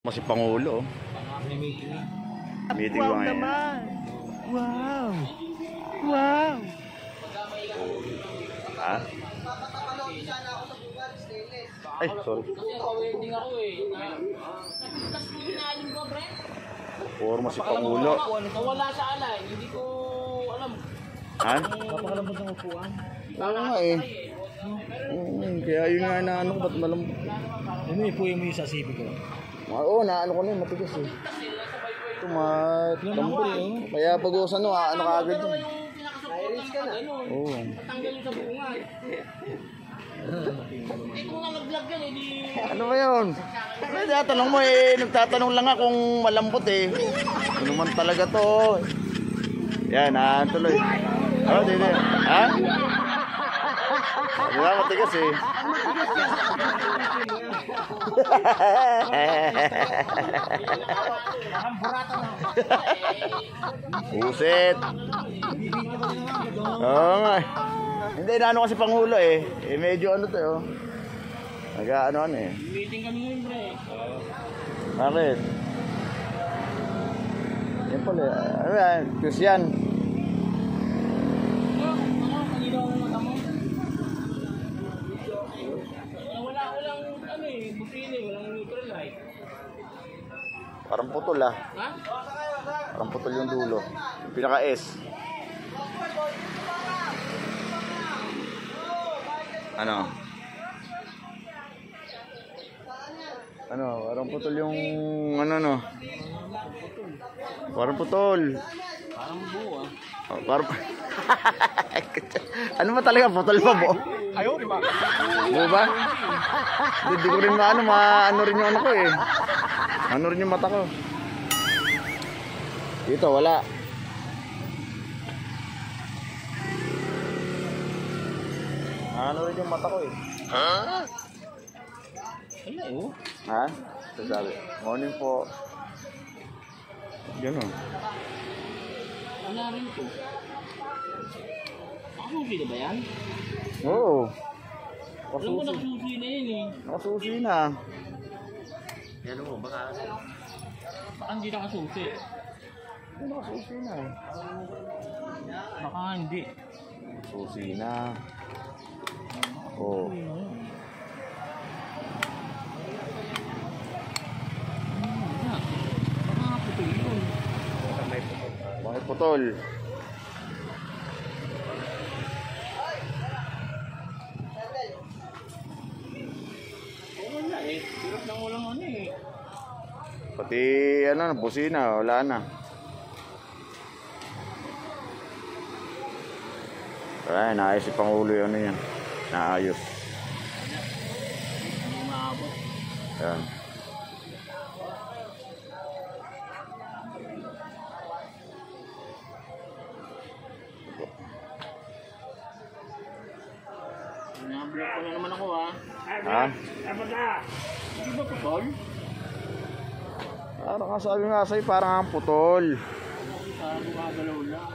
Si Pangulo. Meeting wow ba ngayon? Naman. Wow. Wow. Ha? Ay, sorry. Forma si Pangulo. Wala sa alay, hindi ko alam. Ha? Papakalambot ng upuan. Oo nga eh. Kaya yun nga na ano, ba't malambot? Ano ipuin mo yung sa CP ko? Oo, na ano ko na yun, matigas eh. Ito malambot eh. Kaya pag ano ka agad yun. Nairis ka na. Oo. Tanggal yung sa bunga. Eh kung nalaglag yan, hindi... Ano ba yun? Tanong mo eh, nagtatanong lang nga kung malambot eh. Ano man talaga to. Yan, tuloy. Oh, dito. Ha? Diba, matigas eh. Puset. Oo nga. Hindi, naano kasi Pangulo eh. Medyo ano to oh. Nag-ano eh. Meeting kami ngayon, pre. Bakit? Yan pala. Ano yan? Christian. Kanina ako mata mo. Walang ano eh, bupili, walang neutral light. Parang putol ah. Ha? Parang putol yung dulo. Yung pinaka-S. Ano? Ano? Parang putol yung ano no? Parang putol. Parang buo ah. Oh, parang... ano ba talaga? Putol pa bo? Ayaw, di ba? Buo ba? Hindi ko rin maano rin yung ano ko eh. Ano rin yung mata ko. Dito, wala. Ano rin yung mata ko eh. Wala oh. Ha? Sasabi. Morning po. Yan o. Wala rin to. Nakasusi na ba yan? Oo. Alam ko nagsusi na yun eh. Nakasusi na. Yan mo, baka hindi nakasusi. Nakasusi na. Baka hindi. Nakasusi na. Oo. Baka putol yun. Bakit putol? Wala eh. Hirap lang walang ano eh. Pati ano, busina, wala na. Ay, naayos si Pangulo yung ano yan. Naayos. Hindi maabot. Yan. Nablock ko na naman ako ah. Ha? Hindi ba putol? Parang nga sabi nga sa'yo, parang ang putol. Parang gumagalaw lang.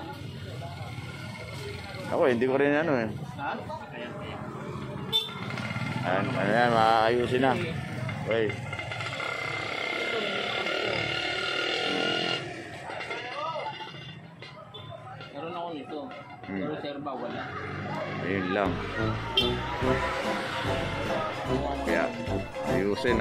Ako, hindi ko rin ano eh. Ha? Ayan, maayusin na. Wait. Meron ako nito. Pero serba wala. Ayun lang. Kaya, ayusin.